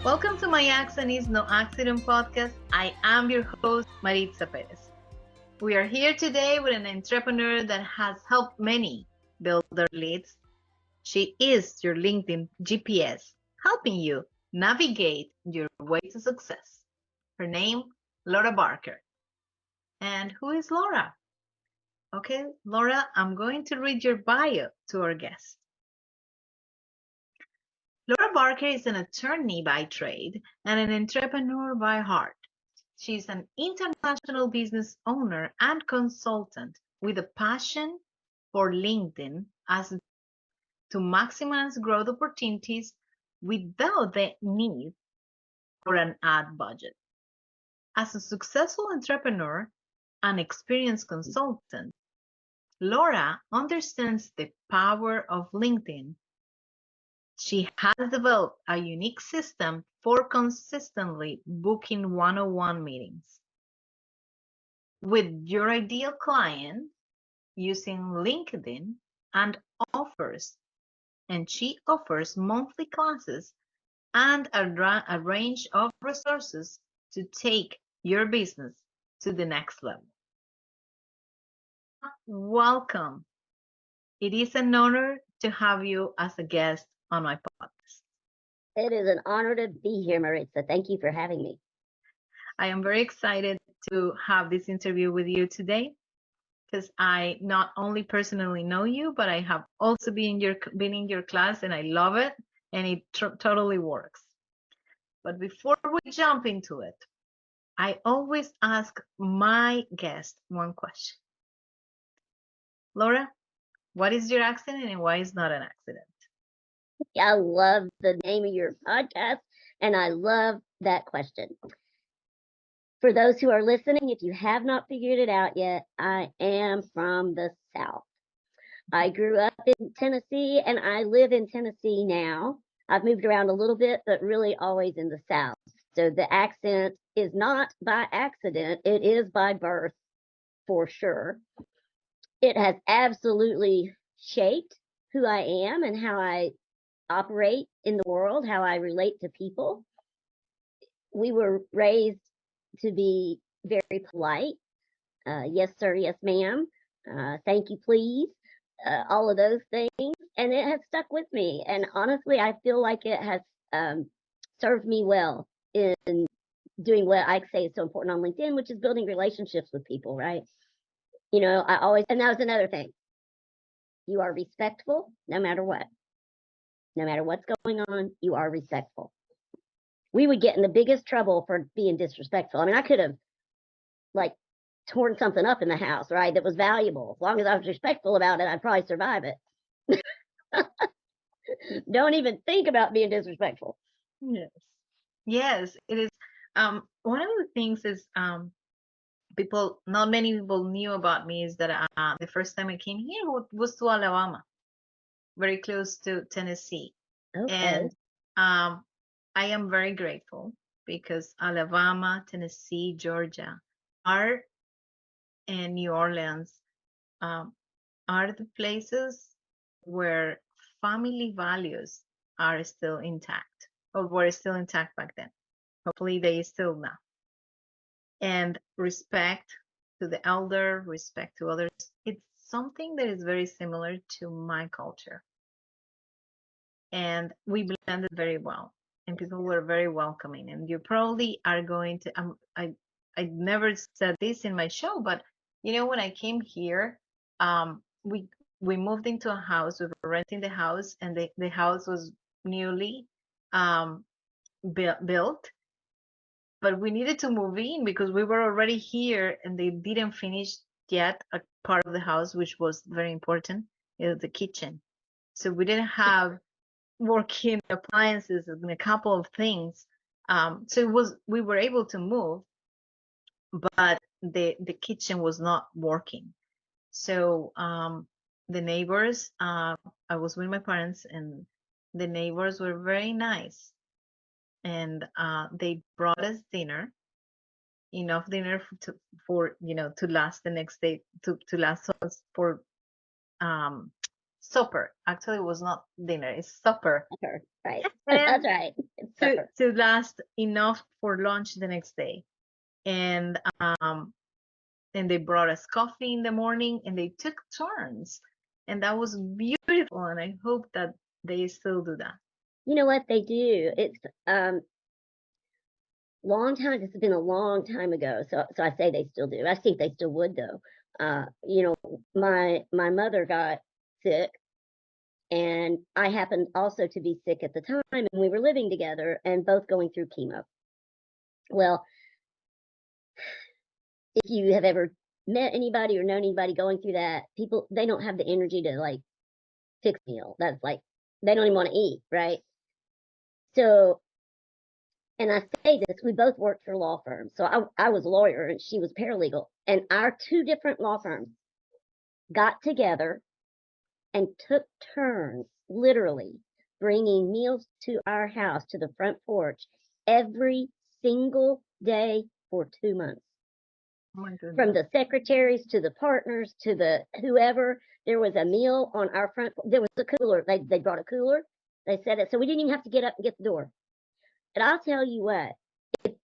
Welcome to My Accent is No Accident podcast. I am your host, Maritza Perez. We are here today with an entrepreneur that has helped many build their leads. She is your LinkedIn GPS, helping you navigate your way to success. Her name, Laura Barker. And who is Laura? Okay, Laura, I'm going to read your bio to our guest. Laura Barker is an attorney by trade and an entrepreneur by heart. She's an international business owner and consultant with a passion for LinkedIn as to maximize growth opportunities without the need for an ad budget. As a successful entrepreneur and experienced consultant, Laura understands the power of LinkedIn. She has developed a unique system for consistently booking one-on-one meetings with your ideal client using LinkedIn and she offers monthly classes and a range of resources to take your business to the next level. Welcome. It is an honor to have you as a guest on my podcast. It is an honor to be here, Maritza. Thank you for having me. I am very excited to have this interview with you today because I not only personally know you, but I have also been in your class and I love it and it totally works. But before we jump into it, I always ask my guest one question. Laura, what is your accident and why is not an accident? I love the name of your podcast and I love that question. For those who are listening, if you have not figured it out yet, I am from the South. I grew up in Tennessee and I live in Tennessee now. I've moved around a little bit, but really always in the South. So the accent is not by accident, it is by birth for sure. It has absolutely shaped who I am and how I operate in the world, how I relate to people. We were raised to be very polite. Yes, sir. Yes, ma'am. Thank you, please. All of those things. And it has stuck with me. And honestly, I feel like it has served me well in doing what I say is so important on LinkedIn, which is building relationships with people, right? You know, and that was another thing. You are respectful no matter what. No matter what's going on, you are respectful. We would get in the biggest trouble for being disrespectful. I mean, I could have like torn something up in the house, right? That was valuable. As long as I was respectful about it, I'd probably survive it. Don't even think about being disrespectful. Yes. Yes, it is. One of the things is not many people knew about me is that the first time I came here was to Alabama, very close to Tennessee. Okay. And I am very grateful because Alabama, Tennessee, Georgia and New Orleans are the places where family values are still intact or were still intact back then. Hopefully they still now. And respect to the elder, respect to others. It's something that is very similar to my culture. And we blended very well and people were very welcoming. And you probably are going to, I never said this in my show, but you know, when I came here, we moved into a house, we were renting the house and the house was newly built, but we needed to move in because we were already here and they didn't finish yet a part of the house, which was very important, the kitchen. So we didn't have working appliances and a couple of things. So we were able to move, but the kitchen was not working. So the neighbors, I was with my parents and the neighbors were very nice. And they brought us enough dinner to last the next day, to last us for supper. Actually, it was not dinner, it's supper. Right. That's right. to last enough for lunch the next day. And they brought us coffee in the morning, and they took turns, and that was beautiful. And I hope that they still do that. You know what they do? It's long time. This has been a long time ago, so I say they still do. I think they still would though. You know, my mother got sick, and I happened also to be sick at the time, and we were living together and both going through chemo. Well, if you have ever met anybody or known anybody going through that, people, they don't have the energy to like fix a meal. That's like, they don't even want to eat, right? So, and I say this, we both worked for law firms. So I was a lawyer and she was paralegal. And our two different law firms got together and took turns, literally, bringing meals to our house, to the front porch, every single day for 2 months. Oh my goodness. From the secretaries to the partners to the whoever, there was a meal on our front. There was a cooler. They brought a cooler. They set it, so we didn't even have to get up and get the door. And I'll tell you what,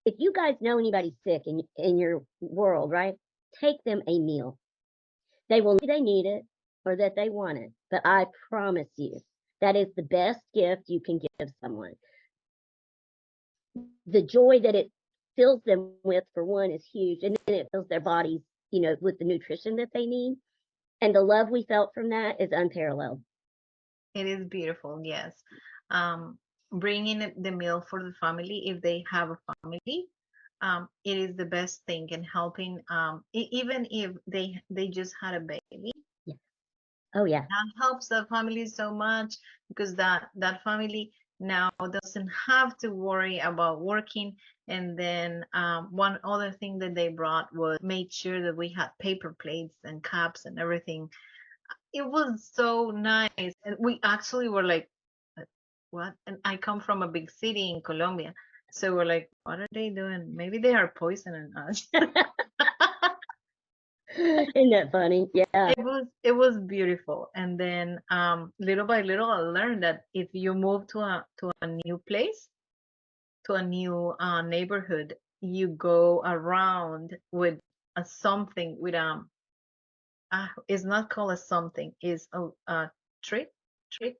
if you guys know anybody sick in your world, right, take them a meal. They will know they need it or that they want it, but I promise you, that is the best gift you can give someone. The joy that it fills them with, for one, is huge, and then it fills their bodies, you know, with the nutrition that they need. And the love we felt from that is unparalleled. It is beautiful, yes. Bringing the meal for the family, if they have a family, it is the best thing. And helping, even if they just had a baby. Yeah. Oh yeah. That helps the family so much, because that family now doesn't have to worry about working. And then one other thing that they brought was made sure that we had paper plates and cups and everything. It was so nice. And we actually were like, what? And I come from a big city in Colombia. So we're like, what are they doing? Maybe they are poisoning us. Isn't that funny? Yeah. It was beautiful. And then little by little I learned that if you move to a new place, to a new neighborhood, you go around with a something, with it's not called a something, it's a treat treat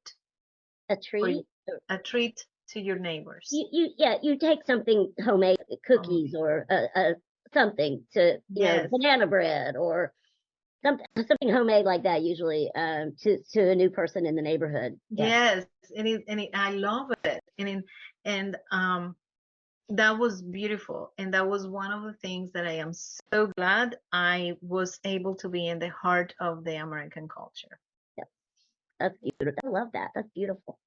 A or treat. a treat to your neighbors. You take something homemade, cookies or something to, you know, Yes. banana bread or something homemade like that, usually to a new person in the neighborhood. Yeah. Yes, I love it. And that was beautiful. And that was one of the things that I am so glad I was able to be in the heart of the American culture. Yeah. That's beautiful. I love that. That's beautiful.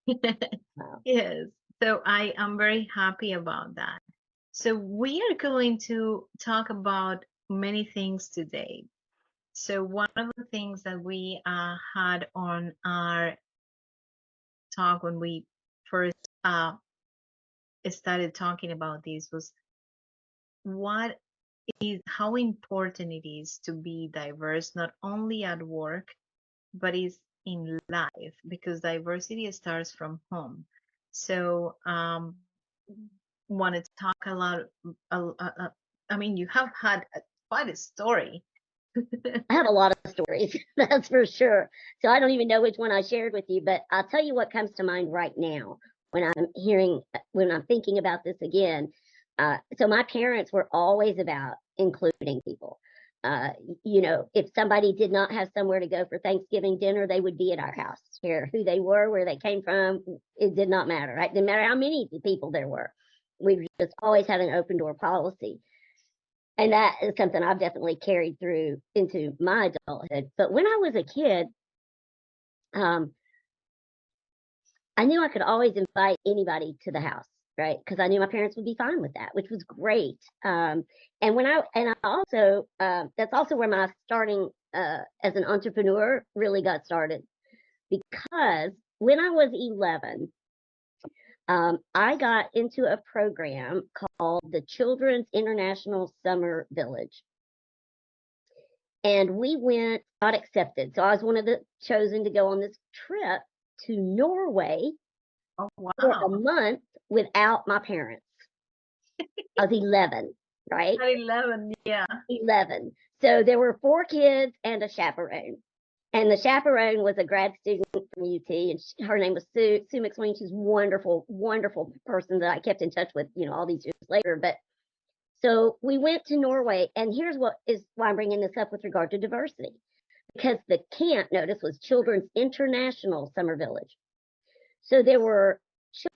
Wow. Yes. So I am very happy about that. So we are going to talk about many things today. So one of the things that we had on our talk when we first started talking about this was how important it is to be diverse, not only at work, but is in life, because diversity starts from home. So wanted to talk a lot. I mean, you have had quite a story. I have a lot of stories, that's for sure. So I don't even know which one I shared with you, but I'll tell you what comes to mind right now when I'm thinking about this again. So my parents were always about including people. Uh, you know, if somebody did not have somewhere to go for Thanksgiving dinner, they would be at our house. Care who they were, where they came from, it did not matter, right? Didn't matter how many people there were. We just always had an open door policy. And that is something I've definitely carried through into my adulthood. But when I was a kid, um, I knew I could always invite anybody to the house, right? Because I knew my parents would be fine with that, which was great. And I also that's also where my starting as an entrepreneur really got started, because when I was 11, I got into a program called the Children's International Summer Village. And we got accepted. So I was one of the chosen to go on this trip to Norway Oh, for a wow. month without my parents. I was 11, right? At 11, yeah. 11. So there were 4 kids and a chaperone. And the chaperone was a grad student from UT, and her name was Sue McSween. She's wonderful, wonderful person that I kept in touch with, all these years later. But so we went to Norway, and here's why I'm bringing this up with regard to diversity, because the camp, notice, was Children's International Summer Village. So there were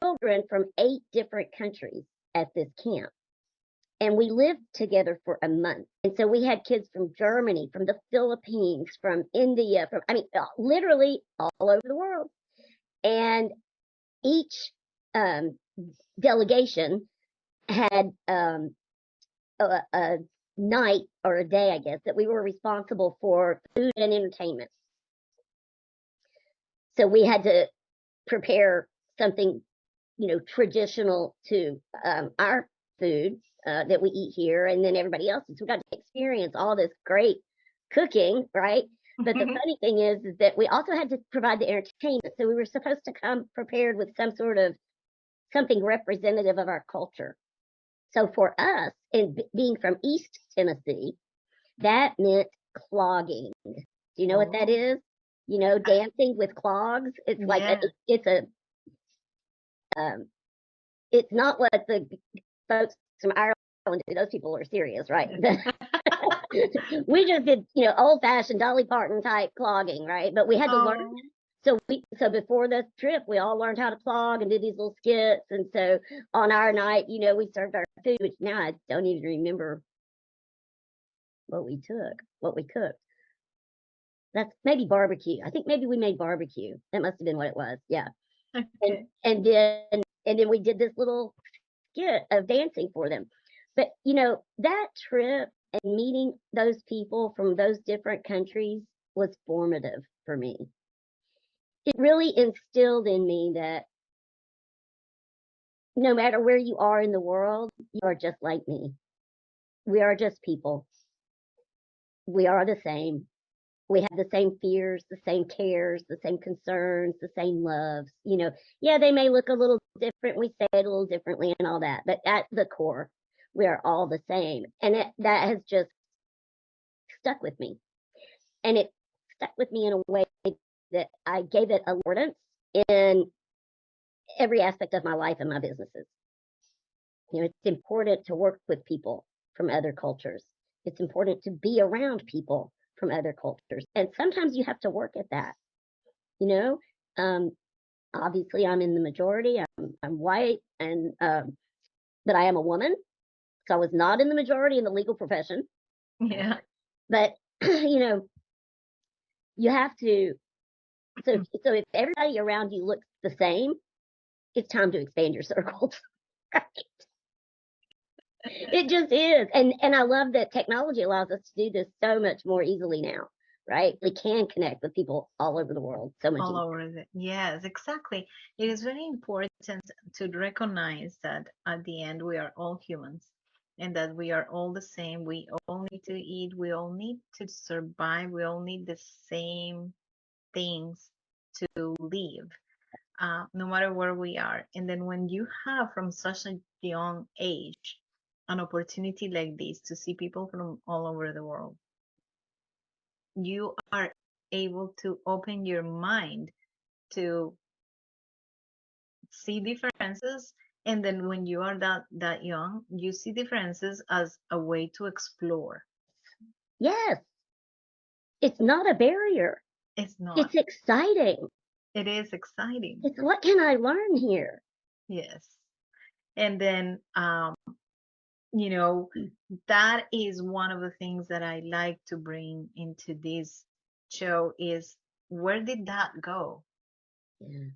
children from 8 different countries at this camp. And we lived together for a month. And so we had kids from Germany, from the Philippines, from India, literally all over the world. And each delegation had a night or a day, I guess, that we were responsible for food and entertainment. So we had to prepare something, traditional to our food that we eat here, and then everybody else's. We got to experience all this great cooking, right? But the funny thing is that we also had to provide the entertainment. So we were supposed to come prepared with some sort of something representative of our culture. So for us, and being from East Tennessee, that meant clogging. Do you know what that is? Dancing with clogs. It's like it's not what the folks from Ireland do. Those people are serious, right? We just did, old-fashioned Dolly Parton type clogging, right? But we had to learn. So before the trip, we all learned how to clog and did these little skits. And so on our night, we served our food, which now I don't even remember what we cooked. That's maybe barbecue. I think maybe we made barbecue. That must have been what it was. Yeah. Okay. And then we did this little skit of dancing for them. But that trip and meeting those people from those different countries was formative for me. It really instilled in me that no matter where you are in the world, you are just like me. We are just people. We are the same. We have the same fears, the same cares, the same concerns, the same loves. Yeah, they may look a little different. We say it a little differently and all that. But at the core, we are all the same. And that has just stuck with me. And it stuck with me in a way that I gave it importance in every aspect of my life and my businesses. It's important to work with people from other cultures. It's important to be around people from other cultures. And sometimes you have to work at that. Obviously I'm in the majority. I'm white, and but I am a woman. So I was not in the majority in the legal profession. Yeah. But you have to. So if everybody around you looks the same, it's time to expand your circles. Right? It just is. And I love that technology allows us to do this so much more easily now, right? We can connect with people all over the world so much all over it. Yes, exactly. It is very important to recognize that at the end we are all humans and that we are all the same. We all need to eat. We all need to survive. We all need the same things to live, no matter where we are. And then when you have from such a young age an opportunity like this to see people from all over the world, you are able to open your mind to see differences. And then when you are that young, you see differences as a way to explore. Yes. It's not a barrier. It's not. It's exciting. It is exciting. It's what can I learn here? Yes. And then that is one of the things that I like to bring into this show is, where did that go? Yeah.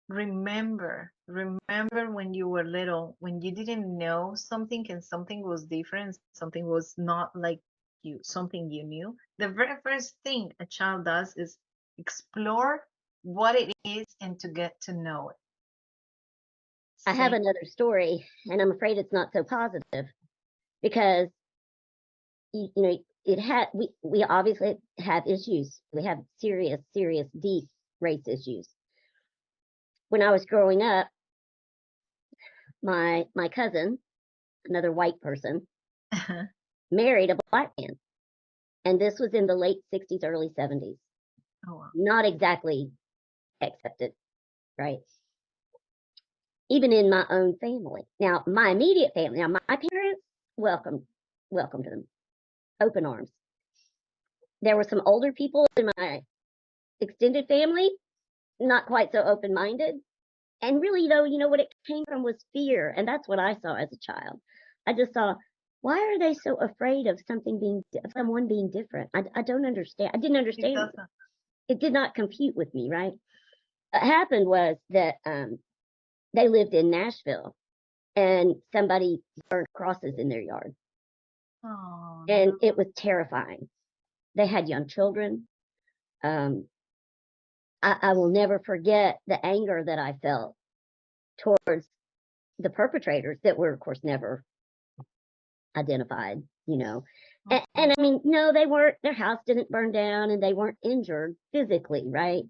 Remember when you were little, when you didn't know something and something was different, something was not like you, something you knew. The very first thing a child does is explore what it is and to get to know it. I have another story, and I'm afraid it's not so positive, because we obviously have issues. We have serious, deep race issues. When I was growing up, my cousin, another white person, married a black man. And this was in the late 60s, early 70s. Oh, wow. Not exactly accepted, right? Even in my own family. Now, my immediate family, now my parents welcomed them, open arms. There were some older people in my extended family, not quite so open-minded. And really, though, what it came from was fear, and that's what I saw as a child. I just saw, why are they so afraid of someone being different? I don't understand. I didn't It understand. doesn't. It did not compute with me, right? What happened was that they lived in Nashville, and somebody burned crosses in their yard, Oh, and no. it was terrifying. They had young children. Um, I will never forget the anger that I felt towards the perpetrators that were, of course, never identified, And I mean, no, they weren't, their house didn't burn down and they weren't injured physically, right?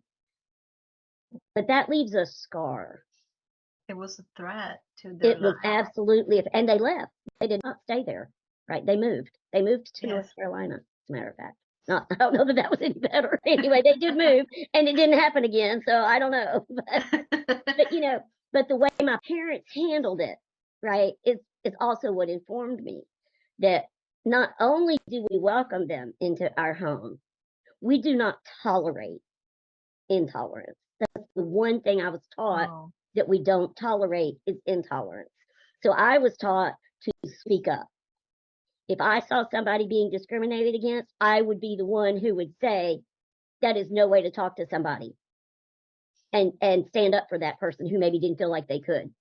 But that leaves a scar. It was a threat to their It was life. absolutely, and they left. They did not stay there, right? They moved. They moved to Yes. North Carolina, as a matter of fact. Not, I don't know that that was any better. Anyway, they did move, and it didn't happen again. So I don't know, but but the way my parents handled it, right, is also what informed me that not only do we welcome them into our home, we do not tolerate intolerance. That's the one thing I was taught Oh, that we don't tolerate is intolerance. So I was taught to speak up. If I saw somebody being discriminated against, I would be the one who would say, that is no way to talk to somebody, and stand up for that person who maybe didn't feel like they could.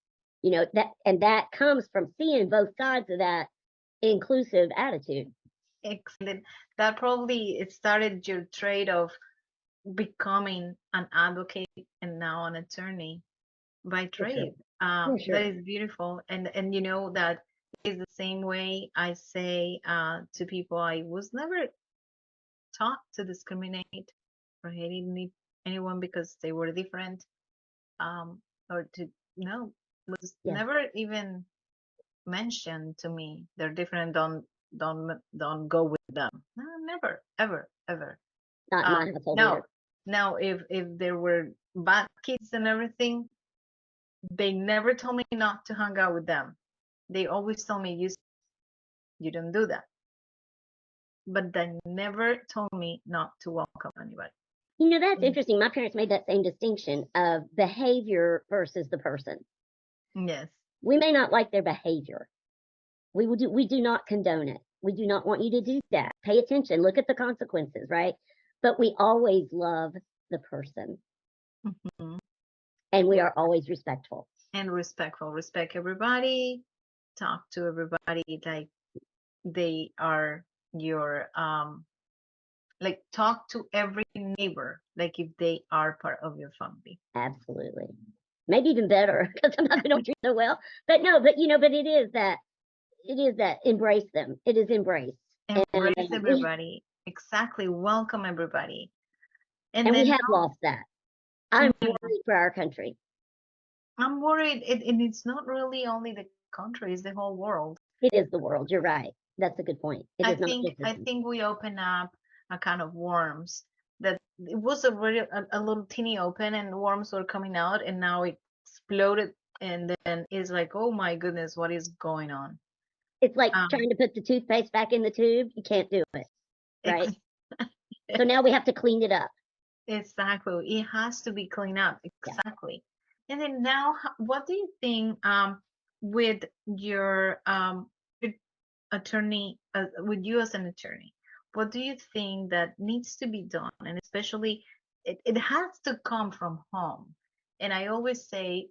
That comes from seeing both sides of that inclusive attitude. excellent. That probably it started your trade of becoming an advocate and now an attorney by For sure. trade. For sure. That is beautiful, and you know that is the same way I say to people. I was never taught to discriminate or hate anyone because they were different, or to no, was Yeah. never even mentioned to me. They're different. Don't go with them. No, never, ever, ever. Not in my household No, either. now if there were bad kids and everything, they never told me not to hang out with them. They always told me you don't do that. But they never told me not to welcome anybody. That's interesting. My parents made that same distinction of behavior versus the person. Yes. We may not like their behavior. We do not condone it. We do not want you to do that. Pay attention. Look at the consequences, right? But we always love the person. Mm-hmm. And we are always respectful. And respectful. Respect everybody. Talk to everybody like they are your like talk to every neighbor like if they are part of your family. Absolutely. Maybe even better because sometimes we don't treat so well. But no, but it is that embrace them. It is embrace. Embrace everybody. Exactly. Welcome everybody. And then we have lost that. I'm worried for our country. I'm worried and it's not really only the country, it's the whole world. It is the world. You're right. That's a good point. It is not just I think we open up a kind of worms that it was a little teeny open and worms were coming out and now it exploded and then it's like, oh my goodness, what is going on? It's like trying to put the toothpaste back in the tube. You can't do it, right? So now we have to clean it up. Exactly. It has to be cleaned up. Exactly. Yeah. And then now, what do you think with your attorney, with you as an attorney, what do you think that needs to be done? And especially, it has to come from home. And I always say,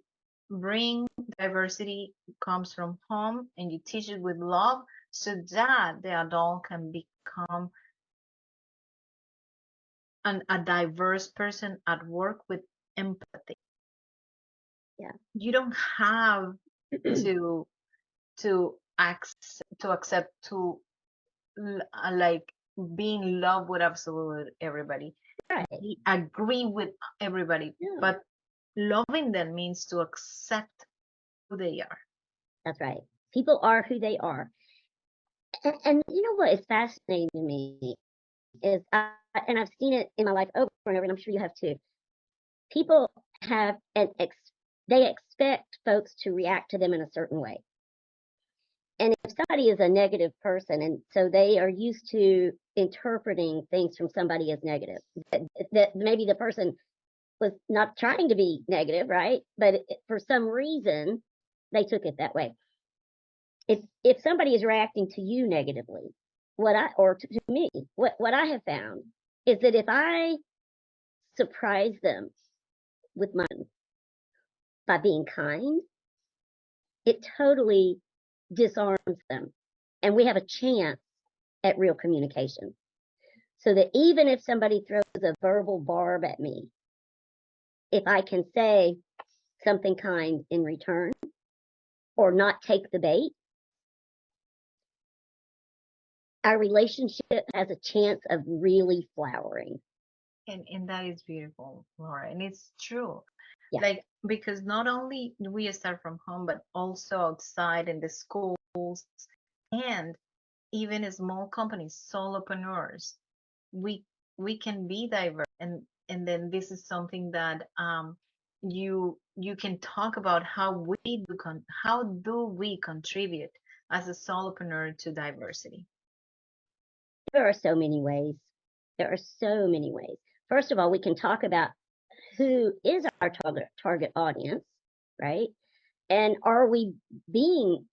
bring diversity comes from home and you teach it with love so that the adult can become a diverse person at work with empathy. Yeah. You don't have to accept to like be in love with absolutely everybody. Right. Agree with everybody, Yeah. but loving them means to accept who they are. That's right. People are who they are. And you know what is fascinating to me is, and I've seen it in my life over and over, and I'm sure you have too. People have they expect folks to react to them in a certain way. And if somebody is a negative person, and so they are used to interpreting things from somebody as negative, that maybe the person was not trying to be negative, right? But for some reason, they took it that way. If somebody is reacting to you negatively, or to me, what I have found is that if I surprise them with by being kind, it totally disarms them, and we have a chance at real communication. So that even if somebody throws a verbal barb at me, if I can say something kind in return or not take the bait, our relationship has a chance of really flowering. And that is beautiful, Laura. And it's true. Yeah. Like, because not only do we start from home, but also outside in the schools and even in small companies, solopreneurs, we we can be diverse. And then this is something that you can talk about how how do we contribute as a solopreneur to diversity. There are so many ways. There are so many ways. First of all, we can talk about who is our target audience, right? And are we being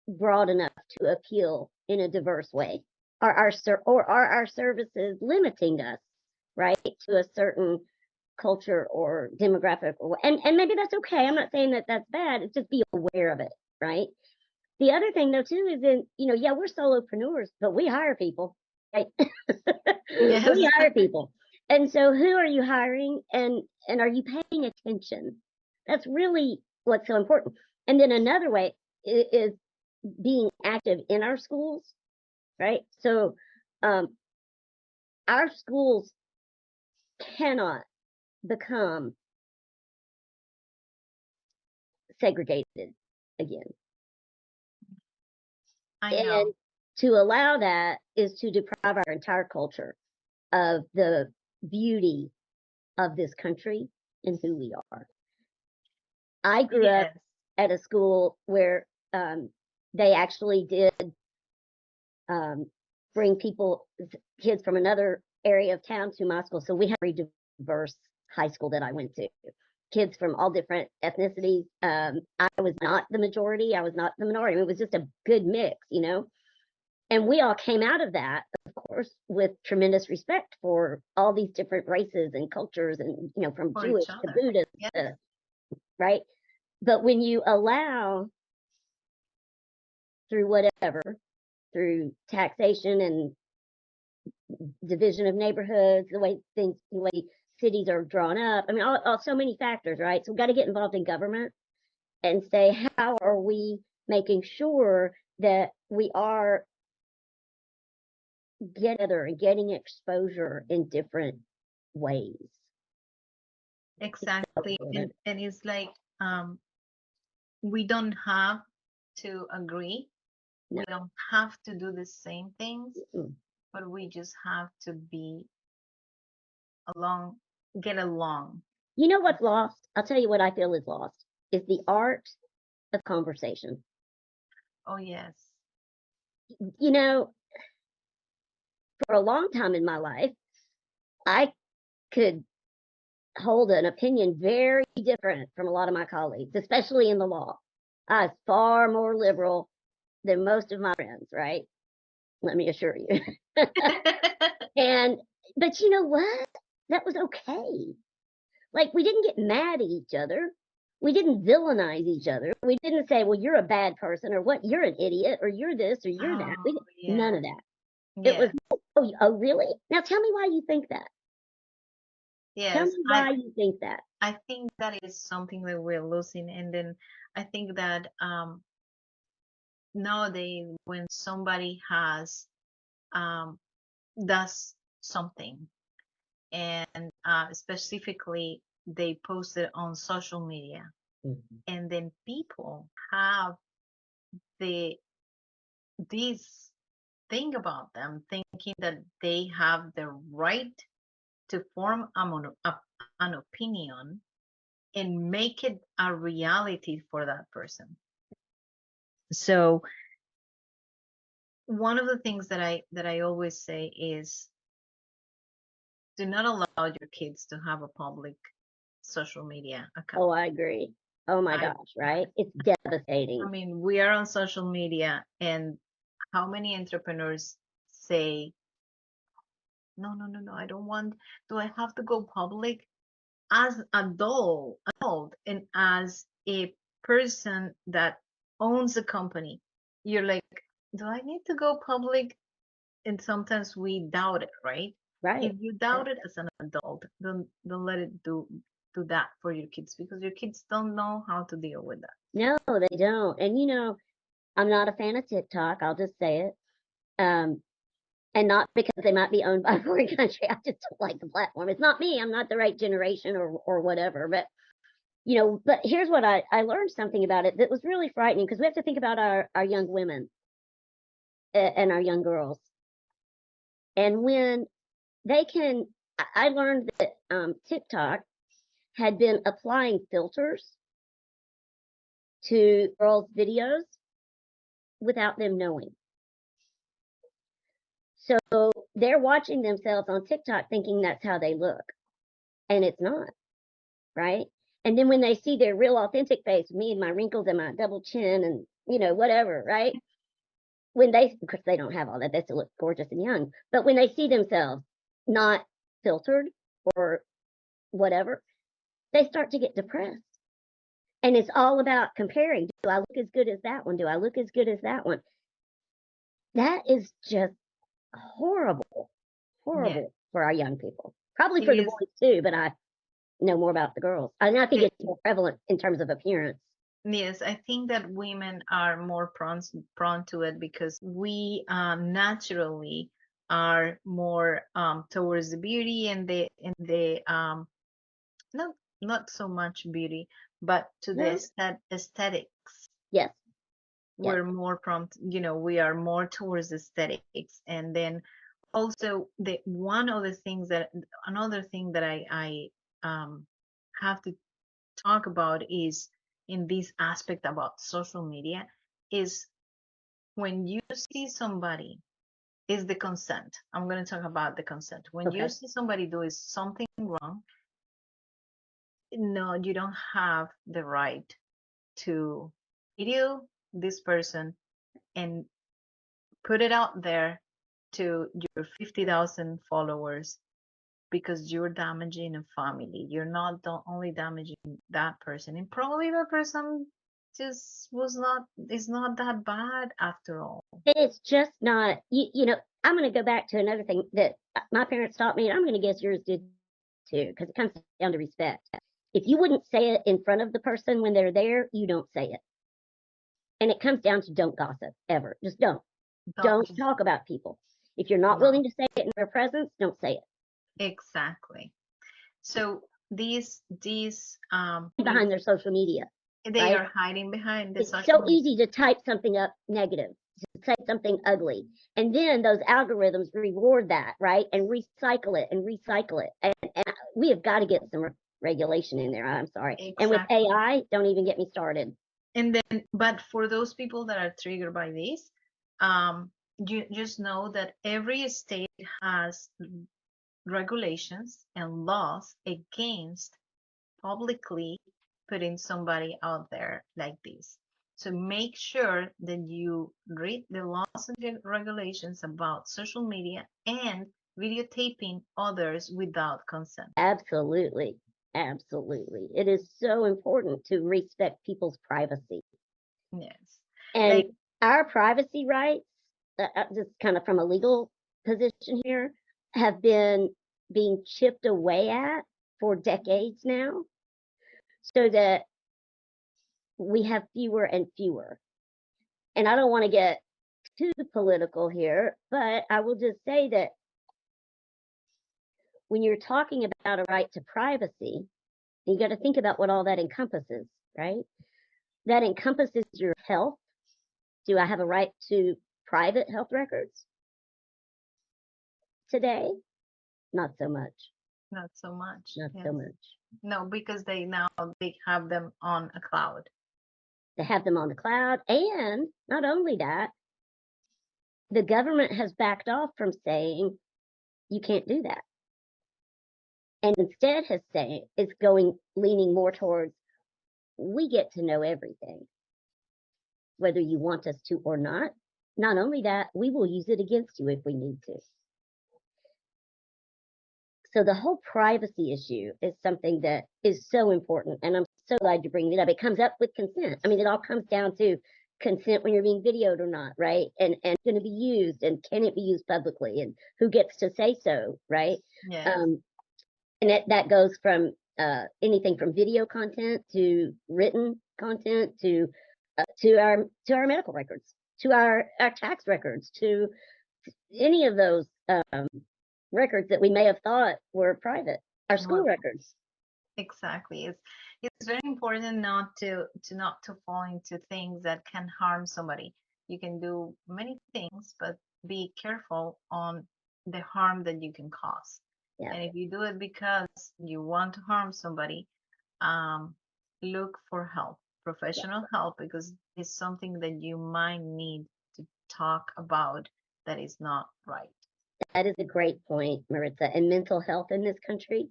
broad enough to appeal in a diverse way? Or are our services limiting us, right, to a certain culture or demographic? And maybe that's okay. I'm not saying that that's bad. It's just be aware of it, right? The other thing though too is yeah, we're solopreneurs, but we hire people, right? Yes. We hire people. And so who are you hiring, and are you paying attention? That's really what's so important. And then another way is being active in our schools, right? So our schools cannot become segregated again. I know. And to allow that is to deprive our entire culture of the beauty of this country and who we are. I grew up Yes. at a school where they actually did bring kids from another area of town to my school. So we had a very diverse high school that I went to. Kids from all different ethnicities. I was not the majority. I was not the minority. It was just a good mix, And we all came out of that, of course, with tremendous respect for all these different races and cultures, and from For Jewish each to other. Buddhist, Yes. right? But when you allow, through whatever, through taxation and division of neighborhoods, the way cities are drawn up. I mean, all so many factors, right? So we've got to get involved in government and say, how are we making sure that we are together and getting exposure in different ways? Exactly. And it's like we don't have to agree. No. We don't have to do the same things, Mm-mm. but we just have to be along, get along. You know what's lost? I'll tell you what I feel is lost is the art of conversation. Oh, yes. You know, for a long time in my life, I could hold an opinion very different from a lot of my colleagues, especially in the law. I was far more liberal than most of my friends, right? Let me assure you. But you know what? That was okay. Like, we didn't get mad at each other. We didn't villainize each other. We didn't say, well, you're a bad person, or what, you're an idiot, or you're this, or you're that. Oh, None yeah. of that. It was, Yes. oh, really? Now tell me why you think that. Tell Yes. me why you think that. I think that is something that we're losing. And then I think that nowadays when somebody has um, does something and specifically they post it on social media, Mhm. and then people have the this thing about them, thinking that they have the right to form an opinion and make it a reality for that person. So one of the things that I always say is, do not allow your kids to have a public social media account. Oh, I agree. Oh my I gosh, right? It's I devastating. mean, we are on social media, and how many entrepreneurs say, no, no, no, no, I don't want, do I have to go public? As adult, and as a person that owns a company, you're like, do I need to go public? And sometimes we doubt it, right? Right. If you doubt it as an adult, don't let it do that for your kids, because your kids don't know how to deal with that. No, they don't. And I'm not a fan of TikTok. I'll just say it. And not because they might be owned by a foreign country. I just don't like the platform. It's not me. I'm not the right generation or whatever. But but here's what I learned something about it that was really frightening, because we have to think about our young women and our young girls. And when they can, I learned that TikTok had been applying filters to girls' videos without them knowing. So they're watching themselves on TikTok thinking that's how they look, and it's not, right? And then when they see their real authentic face, me and my wrinkles and my double chin and whatever, right? When they, of course, they don't have all that, they still look gorgeous and young, but when they see themselves not filtered or whatever, they start to get depressed. And it's all about comparing. Do I look as good as that one? Do I look as good as that one? That is just horrible, Yeah, horrible for our young people. Probably it for the is. boys too, but I know more about the girls. I mean, I think It, it's more prevalent in terms of appearance. yes, I think that women are more prone to it, because we naturally are more towards the beauty and the not not so much beauty, but to the No? aesthetics. Yes, yes. We're more prompt, we are more towards aesthetics. And then also, the one of the things that another thing that I have to talk about is, in this aspect about social media, is when you see somebody, is the consent. I'm going to talk about the consent. When you Okay. see somebody doing something wrong, no, you don't have the right to video this person and put it out there to your 50,000 followers, because you're damaging a family. You're not only damaging that person, and probably that person just is not that bad after all. It's just not, I'm going to go back to another thing that my parents taught me, and I'm going to guess yours did too, because it comes down to respect. If you wouldn't say it in front of the person when they're there, you don't say it. And it comes down to don't gossip ever. Just don't. Don't Don't just, talk about people. If you're not no, willing to say it in their presence, don't say it. exactly. So these Behind their social media, they right? are hiding behind the It's social so media. easy to type something up negative, to say something ugly. And then those algorithms reward that, right? And recycle it and recycle it. And we have got to get some regulation in there. I'm sorry. And with Exactly. AI, don't even get me started. And then, but for those people that are triggered by this, you just know that every state has regulations and laws against publicly putting somebody out there like this. So make sure that you read the laws and regulations about social media and videotaping others without consent. Absolutely. Absolutely. It is so important to respect people's privacy. Yes. And Like, our privacy rights, just kind of from a legal position here, have been being chipped away at for decades now, so that we have fewer and fewer. And I don't want to get too political here, but I will just say that when you're talking about a right to privacy, you got to think about what all that encompasses, right? That encompasses your health, Do I have a right to private health records today? Not so much. Not so much. Not Yes. so much. No, because they have them on a cloud. They have them on the cloud, and not only that, the government has backed off from saying you can't do that, and instead is leaning more towards we get to know everything, whether you want us to or not. Not only that, we will use it against you if we need to. So the whole privacy issue is something that is so important, and I'm so glad you bring it up. It comes up with consent. I mean, it all comes down to consent when you're being videoed or not, right? And going to be used, and can it be used publicly, and who gets to say so, right? Yes. And that goes from anything from video content to written content to our medical records, to our tax records, to any of those records that we may have thought were private, our school records. Exactly. It's very important not to fall into things that can harm somebody. You can do many things, but be careful on the harm that you can cause. Yeah. And if you do it because you want to harm somebody, look for help, professional help, because it's something that you might need to talk about that is not right. That is a great point, Maritza. And mental health in this country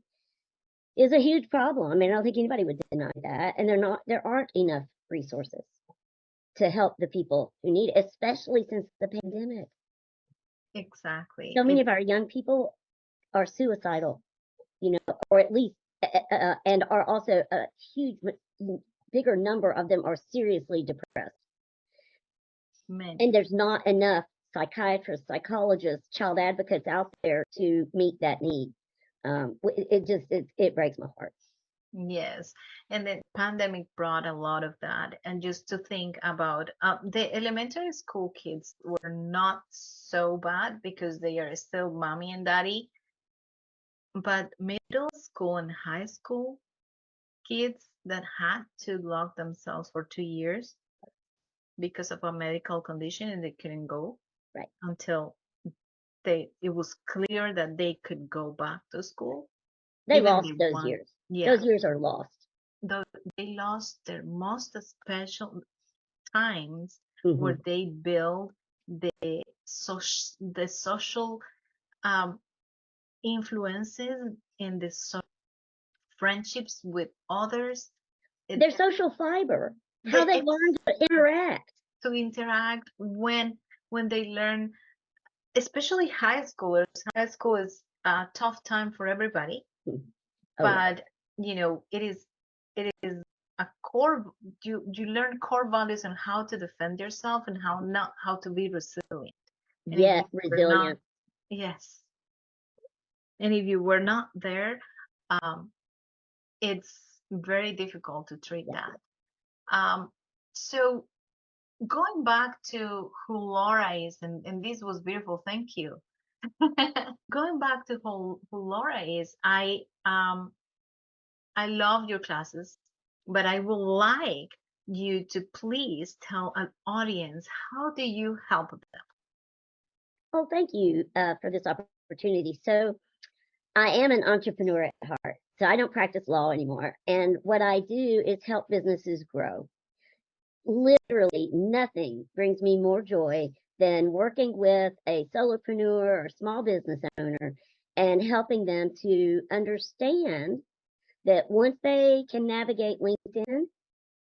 is a huge problem. I mean, I don't think anybody would deny that. And there aren't enough resources to help the people who need it, especially since the pandemic. Exactly. So many of our young people are suicidal, or at least, and are also a huge, bigger number of them are seriously depressed. Many. And there's not enough psychiatrists, psychologists, child advocates out there to meet that need. It breaks my heart. Yes, and the pandemic brought a lot of that. And just to think about the elementary school kids were not so bad because they are still mommy and daddy, but middle school and high school kids that had to lock themselves for 2 years because of a medical condition and they couldn't go Right. until it was clear that they could go back to school. They lost those years. Yeah. Those years are lost. They lost their most special times Mhm. where they build the social influences and the friendships with others. Their social fiber, how they learn to interact. To interact when they learn, especially high schoolers. High school is a tough time for everybody, but it is a core. You learn core values on how to defend yourself and how to be resilient. And yes, resilient. Yes. And if you were not there, it's very difficult to treat that. So going back to who Laura is, and this was beautiful, thank you. Going back to who Laura is, I love your classes, but I would like you to please tell an audience, how do you help them? Oh, thank you for this opportunity. So I am an entrepreneur at heart. So I don't practice law anymore. And what I do is help businesses grow. Literally nothing brings me more joy than working with a solopreneur or small business owner and helping them to understand that once they can navigate LinkedIn,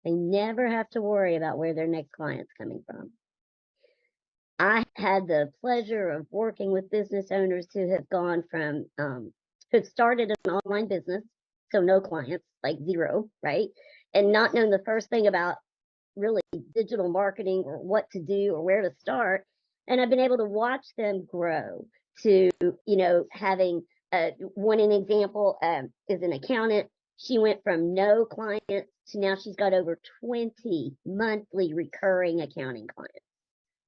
they never have to worry about where their next client's coming from. I had the pleasure of working with business owners who have gone from, who've started an online business, so no clients, like zero, right? And not known the first thing about really digital marketing or what to do or where to start. And I've been able to watch them grow to, having one an example is an accountant. She went from no clients to now she's got over 20 monthly recurring accounting clients.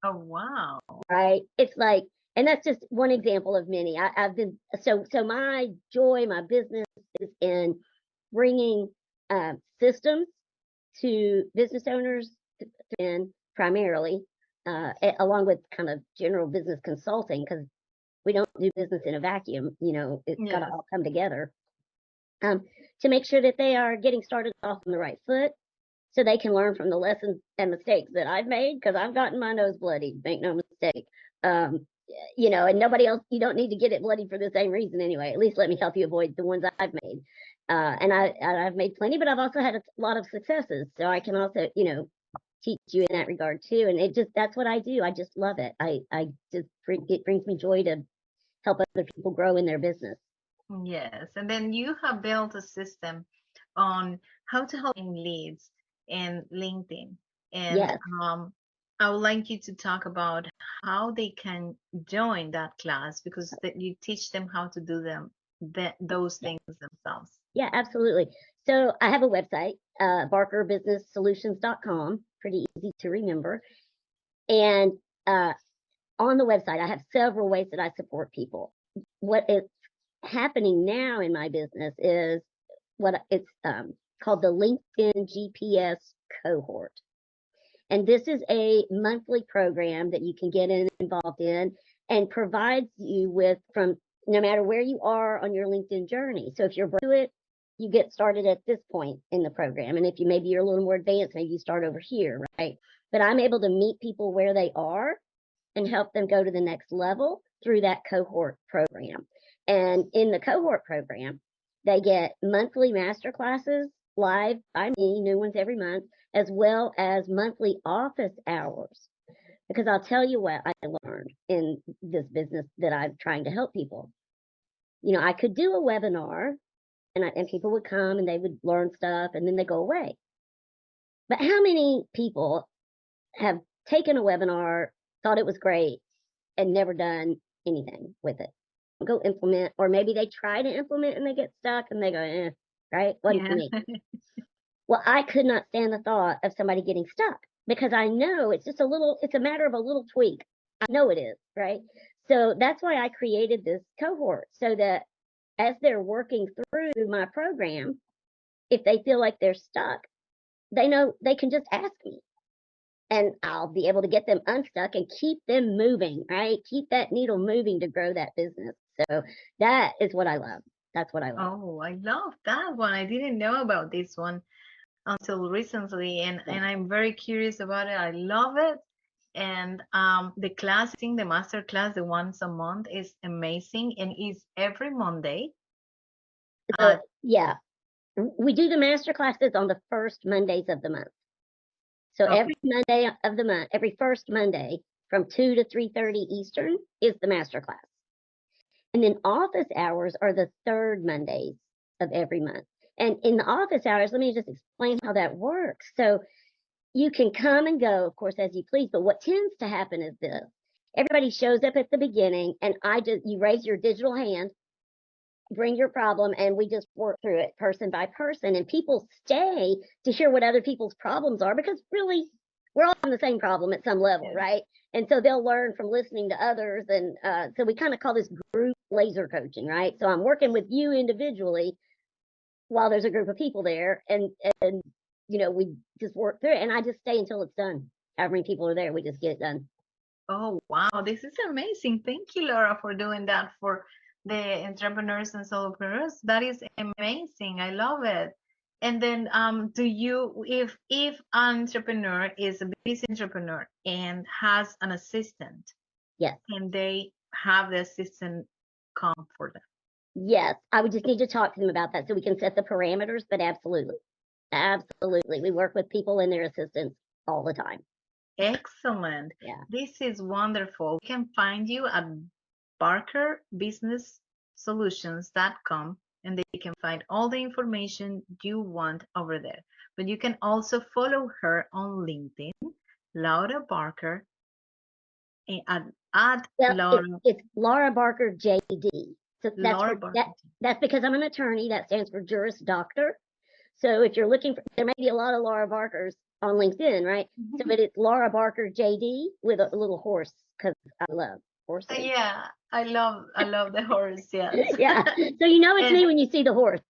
Oh, wow. Right. It's like, and that's just one example of many. I've been, so my joy, my business is in bringing systems to business owners, and primarily along with kind of general business consulting, because we don't do business in a vacuum. It's got to Yes. all come together, to make sure that they are getting started off on the right foot, so they can learn from the lessons and mistakes that I've made, because I've gotten my nose bloodied, make no mistake. And nobody else, you don't need to get it bloodied for the same reason anyway. At least let me help you avoid the ones I've made. I've made plenty, but I've also had a lot of successes. So I can also, teach you in that regard too. And that's what I do. I just love it. It brings me joy to help other people grow in their business. Yes. And then you have built a system on how to help in leads in LinkedIn. And Yes. I would like you to talk about how they can join that class, because that you teach them how to do those Yeah. things themselves. Yeah, absolutely. So I have a website, barkerbusinesssolutions.com, pretty easy to remember. And on the website, I have several ways that I support people. What is happening now in my business is what it's called the LinkedIn GPS cohort. And this is a monthly program that you can get involved in, and provides you with, from no matter where you are on your LinkedIn journey. So if you're brand new to it, you get started at this point in the program. And if maybe you're a little more advanced, maybe you start over here, right? But I'm able to meet people where they are and help them go to the next level through that cohort program. And in the cohort program, they get monthly master classes live by me, new ones every month, as well as monthly office hours. Because I'll tell you what I learned in this business that I'm trying to help people. I could do a webinar, and people would come and they would learn stuff and then they go away. But how many people have taken a webinar, thought it was great, and never done anything with it? Go implement, or maybe they try to implement and they get stuck and they go, right? Wasn't for Yeah. me. Well, I could not stand the thought of somebody getting stuck, because I know it's a matter of a little tweak. I know it is, right? So that's why I created this cohort, so that as they're working through my program, if they feel like they're stuck, they know they can just ask me, and I'll be able to get them unstuck and keep them moving, right? Keep that needle moving to grow that business. So that is what I love. That's what I love. Oh, I love that one. I didn't know about this one until recently, and Yeah. I'm very curious about it. I love it. And the class, I think the master class, the once a month, is amazing, and is every Monday at Yeah. We do the master classes on the first Mondays of the month. So okay. every Monday of the month, every first Monday from 2 to 3:30 Eastern is the master class. And then office hours are the third Mondays of every month. And in the office hours, let me just explain how that works. So you can come and go, of course, as you please. But what tends to happen is this: everybody shows up at the beginning, and you raise your digital hand, bring your problem, and we just work through it person by person. And people stay to hear what other people's problems are, because really, we're all on the same problem at some level, Yeah. right? And so they'll learn from listening to others. And so we kind of call this group laser coaching, right? So I'm working with you individually while there's a group of people there, and we just work through it, and I just stay until it's done. However many people are there, we just get it done. Oh, wow. This is amazing. Thank you, Laura, for doing that for the entrepreneurs and solopreneurs. That is amazing. I love it. And then, do you, if an entrepreneur is a busy entrepreneur and has an assistant, Yes. can they have the assistant come for them? Yes, I would just need to talk to them about that so we can set the parameters, but absolutely. Absolutely. We work with people and their assistants all the time. Excellent. Yeah. This is wonderful. We can find you at barkerbusinesssolutions.com, and they can find all the information you want over there. But you can also follow her on LinkedIn, Laura Barker, at Well, Laura, it's Laura Barker JD. So Laura Barker. that's because I'm an attorney. That stands for Juris Doctor. So if you're looking for, there may be a lot of Laura Barkers on LinkedIn, right? So, but it's Laura Barker JD with a little horse, because I love horses. Yeah, I love the horse, yes. Yeah. So it's And me when you see the horse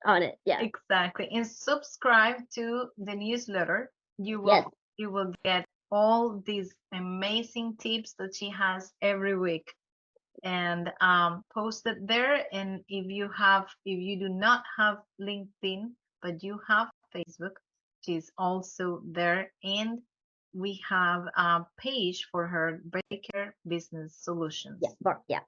on it. Yeah. exactly. And subscribe to the newsletter. You Yes. will you will get all these amazing tips that she has every week and post it there. And if you do not have LinkedIn, but you have Facebook, she's also there. And we have a page for her, Barker Business Solutions. Yeah.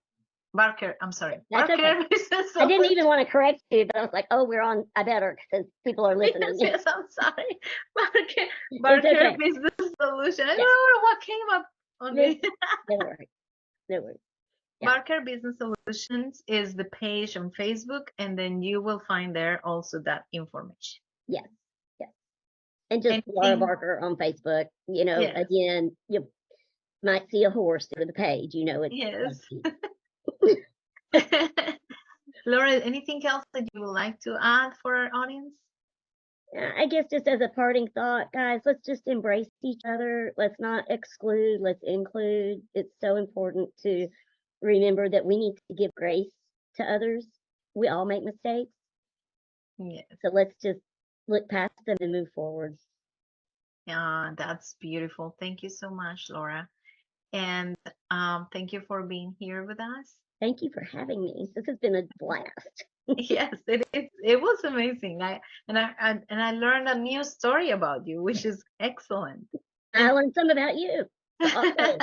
Barker, I'm sorry. That's Barker okay. Business Solutions. I didn't even want to correct you, but I was like, oh, I better because people are listening. Yes, I'm sorry. Barker okay. Business Solution. I don't know what came up on me. No worries. No worries. Yeah. Barker Business Solutions is the page on Facebook, and then you will find there also that information. Yes. And just Laura Barker on Facebook. Yes. Again, you might see a horse through the page. It's yes. Laura, anything else that you would like to add for our audience? I guess just as a parting thought, guys, let's just embrace each other. Let's not exclude, let's include. It's so important to remember that we need to give grace to others. We all make mistakes. Yes. So let's just look past them and move forward. Yeah, that's beautiful. Thank you so much, Laura. And thank you for being here with us. Thank you for having me. This has been a blast. Yes, it was amazing. I learned a new story about you, which is excellent. I learned some about you. Also,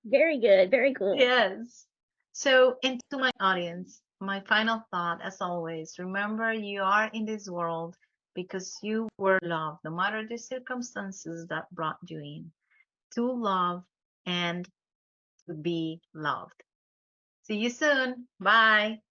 very good, very cool. Yes. So, and to my audience, my final thought, as always, remember you are in this world because you were loved, no matter the circumstances that brought you in, to love and to be loved. See you soon. Bye.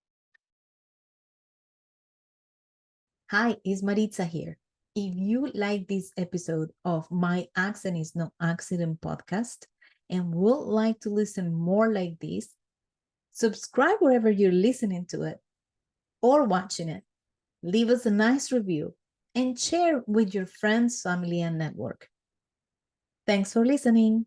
Hi, it's Maritza here. If you like this episode of My Accent is No Accident podcast and would like to listen more like this, subscribe wherever you're listening to it or watching it. Leave us a nice review and share with your friends, family, and network. Thanks for listening.